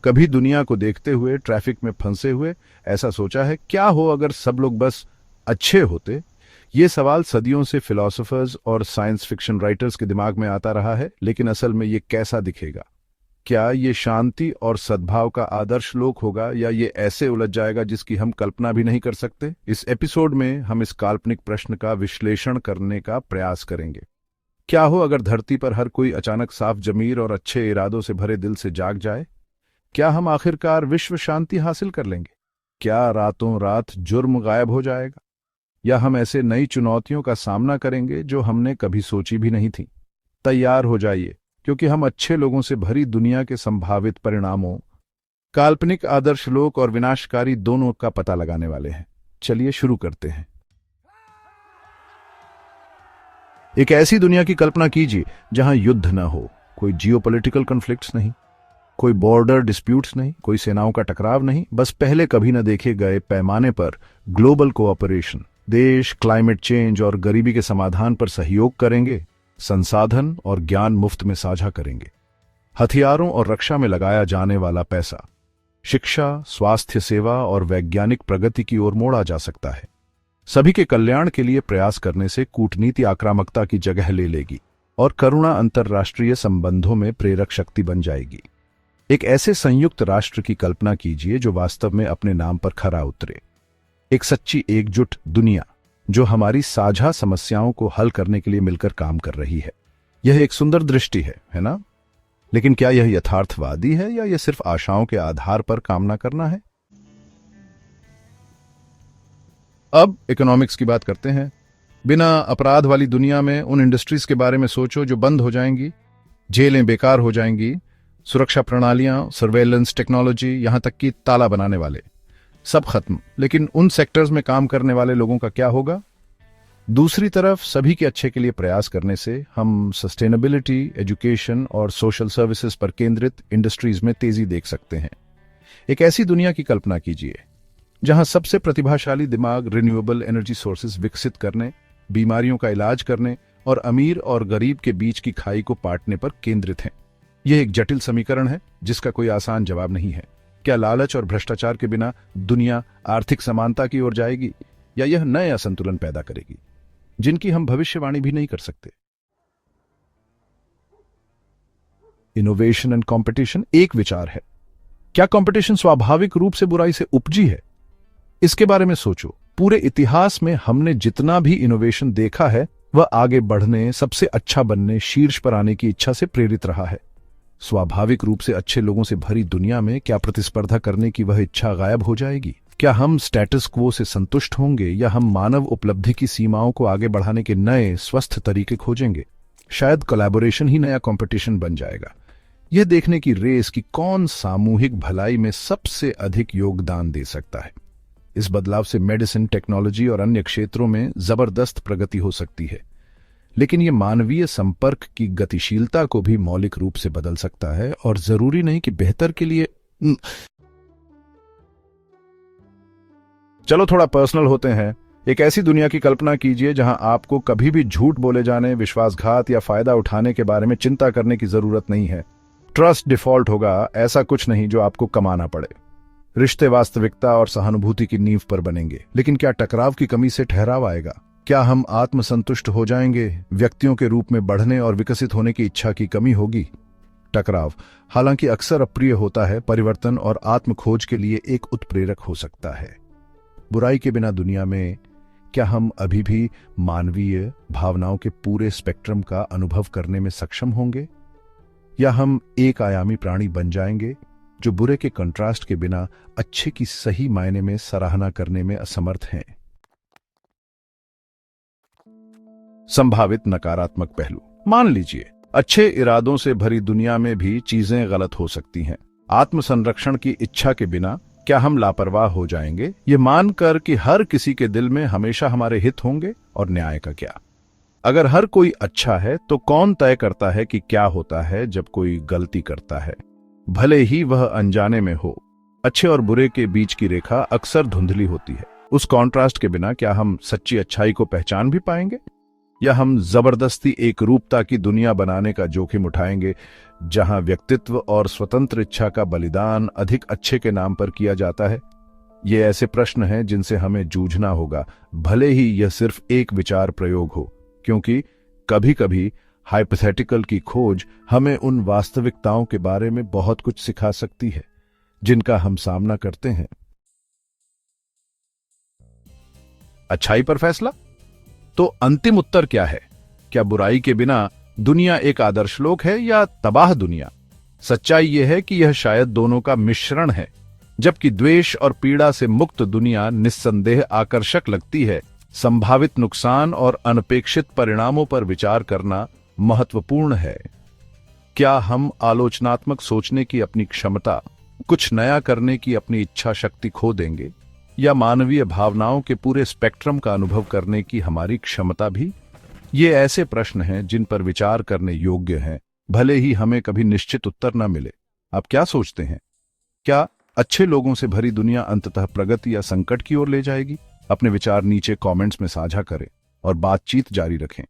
कभी दुनिया को देखते हुए, ट्रैफिक में फंसे हुए ऐसा सोचा है, क्या हो अगर सब लोग बस अच्छे होते? ये सवाल सदियों से फिलोसोफर्स और साइंस फिक्शन राइटर्स के दिमाग में आता रहा है, लेकिन असल में ये कैसा दिखेगा? क्या ये शांति और सद्भाव का आदर्श लोक होगा, या ये ऐसे उलझ जाएगा जिसकी हम कल्पना भी नहीं कर सकते? इस एपिसोड में हम इस काल्पनिक प्रश्न का विश्लेषण करने का प्रयास करेंगे। क्या हो अगर धरती पर हर कोई अचानक साफ जमीर और अच्छे इरादों से भरे दिल से जाग जाए? क्या हम आखिरकार विश्व शांति हासिल कर लेंगे? क्या रातों रात जुर्म गायब हो जाएगा, या हम ऐसे नई चुनौतियों का सामना करेंगे जो हमने कभी सोची भी नहीं थी? तैयार हो जाइए, क्योंकि हम अच्छे लोगों से भरी दुनिया के संभावित परिणामों, काल्पनिक आदर्श लोक और विनाशकारी दोनों का पता लगाने वाले हैं। चलिए शुरू करते हैं। एक ऐसी दुनिया की कल्पना कीजिए जहां युद्ध न हो, कोई जियोपॉलिटिकल कॉन्फ्लिक्ट्स नहीं, कोई बॉर्डर डिस्प्यूट्स नहीं, कोई सेनाओं का टकराव नहीं, बस पहले कभी न देखे गए पैमाने पर ग्लोबल कोऑपरेशन। देश क्लाइमेट चेंज और गरीबी के समाधान पर सहयोग करेंगे, संसाधन और ज्ञान मुफ्त में साझा करेंगे। हथियारों और रक्षा में लगाया जाने वाला पैसा शिक्षा, स्वास्थ्य सेवा और वैज्ञानिक प्रगति की ओर मोड़ा जा सकता है। सभी के कल्याण के लिए प्रयास करने से कूटनीति आक्रामकता की जगह ले लेगी और करुणा अंतर्राष्ट्रीय संबंधों में प्रेरक शक्ति बन जाएगी। एक ऐसे संयुक्त राष्ट्र की कल्पना कीजिए जो वास्तव में अपने नाम पर खरा उतरे। एक सच्ची एकजुट दुनिया जो हमारी साझा समस्याओं को हल करने के लिए मिलकर काम कर रही है। यह एक सुंदर दृष्टि है ना? लेकिन क्या यह यथार्थवादी है, या यह सिर्फ आशाओं के आधार पर कामना करना है? अब इकोनॉमिक्स की बात करते हैं। बिना अपराध वाली दुनिया में उन इंडस्ट्रीज के बारे में सोचो जो बंद हो जाएंगी, जेलें बेकार हो जाएंगी, सुरक्षा प्रणालियां, सर्वेलेंस टेक्नोलॉजी, यहां तक कि ताला बनाने वाले, सब खत्म। लेकिन उन सेक्टर्स में काम करने वाले लोगों का क्या होगा? दूसरी तरफ सभी के अच्छे के लिए प्रयास करने से हम सस्टेनेबिलिटी, एजुकेशन और सोशल सर्विसेज पर केंद्रित इंडस्ट्रीज में तेजी देख सकते हैं। एक ऐसी दुनिया की कल्पना कीजिए जहां सबसे प्रतिभाशाली दिमाग रिन्यूएबल एनर्जी सोर्सेज विकसित करने, बीमारियों का इलाज करने और अमीर और गरीब के बीच की खाई को पाटने पर केंद्रित हैं। यह एक जटिल समीकरण है जिसका कोई आसान जवाब नहीं है। क्या लालच और भ्रष्टाचार के बिना दुनिया आर्थिक समानता की ओर जाएगी, या यह नए असंतुलन पैदा करेगी जिनकी हम भविष्यवाणी भी नहीं कर सकते? इनोवेशन एंड कंपटीशन एक विचार है। क्या कंपटीशन स्वाभाविक रूप से बुराई से उपजी है? इसके बारे में सोचो। पूरे इतिहास में हमने जितना भी इनोवेशन देखा है वह आगे बढ़ने, सबसे अच्छा बनने, शीर्ष पर आने की इच्छा से प्रेरित रहा है। स्वाभाविक रूप से अच्छे लोगों से भरी दुनिया में क्या प्रतिस्पर्धा करने की वह इच्छा गायब हो जाएगी? क्या हम स्टेटस क्वो से संतुष्ट होंगे, या हम मानव उपलब्धि की सीमाओं को आगे बढ़ाने के नए स्वस्थ तरीके खोजेंगे? शायद कोलैबोरेशन ही नया कंपटीशन बन जाएगा। यह देखने की रेस कि कौन सामूहिक भलाई में सबसे अधिक योगदान दे सकता है। इस बदलाव से मेडिसिन, टेक्नोलॉजी और अन्य क्षेत्रों में जबरदस्त प्रगति हो सकती है, लेकिन यह मानवीय संपर्क की गतिशीलता को भी मौलिक रूप से बदल सकता है, और जरूरी नहीं कि बेहतर के लिए। चलो थोड़ा पर्सनल होते हैं। एक ऐसी दुनिया की कल्पना कीजिए जहां आपको कभी भी झूठ बोले जाने, विश्वासघात या फायदा उठाने के बारे में चिंता करने की जरूरत नहीं है। ट्रस्ट डिफॉल्ट होगा, ऐसा कुछ नहीं जो आपको कमाना पड़े। रिश्ते वास्तविकता और सहानुभूति की नींव पर बनेंगे। लेकिन क्या टकराव की कमी से ठहराव आएगा? क्या हम आत्मसंतुष्ट हो जाएंगे? व्यक्तियों के रूप में बढ़ने और विकसित होने की इच्छा की कमी होगी। टकराव, हालांकि अक्सर अप्रिय होता है, परिवर्तन और आत्म खोज के लिए एक उत्प्रेरक हो सकता है। बुराई के बिना दुनिया में क्या हम अभी भी मानवीय भावनाओं के पूरे स्पेक्ट्रम का अनुभव करने में सक्षम होंगे, या हम एक आयामी प्राणी बन जाएंगे जो बुरे के कंट्रास्ट के बिना अच्छे की सही मायने में सराहना करने में असमर्थ हैं? संभावित नकारात्मक पहलू। मान लीजिए अच्छे इरादों से भरी दुनिया में भी चीजें गलत हो सकती हैं। आत्मसंरक्षण की इच्छा के बिना क्या हम लापरवाह हो जाएंगे, ये मानकर कि हर किसी के दिल में हमेशा हमारे हित होंगे? और न्याय का क्या? अगर हर कोई अच्छा है तो कौन तय करता है कि क्या होता है जब कोई गलती करता है, भले ही वह अनजाने में हो? अच्छे और बुरे के बीच की रेखा अक्सर धुंधली होती है। उस कॉन्ट्रास्ट के बिना क्या हम सच्ची अच्छाई को पहचान भी पाएंगे? या हम जबरदस्ती एक रूपता की दुनिया बनाने का जोखिम उठाएंगे जहां व्यक्तित्व और स्वतंत्र इच्छा का बलिदान अधिक अच्छे के नाम पर किया जाता है? ये ऐसे प्रश्न हैं जिनसे हमें जूझना होगा, भले ही यह सिर्फ एक विचार प्रयोग हो, क्योंकि कभी-कभी हाइपोथेटिकल की खोज हमें उन वास्तविकताओं के बारे में बहुत कुछ सिखा सकती है जिनका हम सामना करते हैं। अच्छाई पर फैसला? तो अंतिम उत्तर क्या है? क्या बुराई के बिना दुनिया एक आदर्श लोक है या तबाह दुनिया? सच्चाई यह है कि यह शायद दोनों का मिश्रण है। जबकि द्वेष और पीड़ा से मुक्त दुनिया निस्संदेह आकर्षक लगती है, संभावित नुकसान और अनपेक्षित परिणामों पर विचार करना महत्वपूर्ण है। क्या हम आलोचनात्मक सोचने की अपनी क्षमता, कुछ नया करने की अपनी इच्छा शक्ति खो देंगे, या मानवीय भावनाओं के पूरे स्पेक्ट्रम का अनुभव करने की हमारी क्षमता भी? ये ऐसे प्रश्न हैं जिन पर विचार करने योग्य हैं, भले ही हमें कभी निश्चित उत्तर न मिले। आप क्या सोचते हैं? क्या अच्छे लोगों से भरी दुनिया अंततः प्रगति या संकट की ओर ले जाएगी? अपने विचार नीचे कमेंट्स में साझा करें और बातचीत जारी रखें।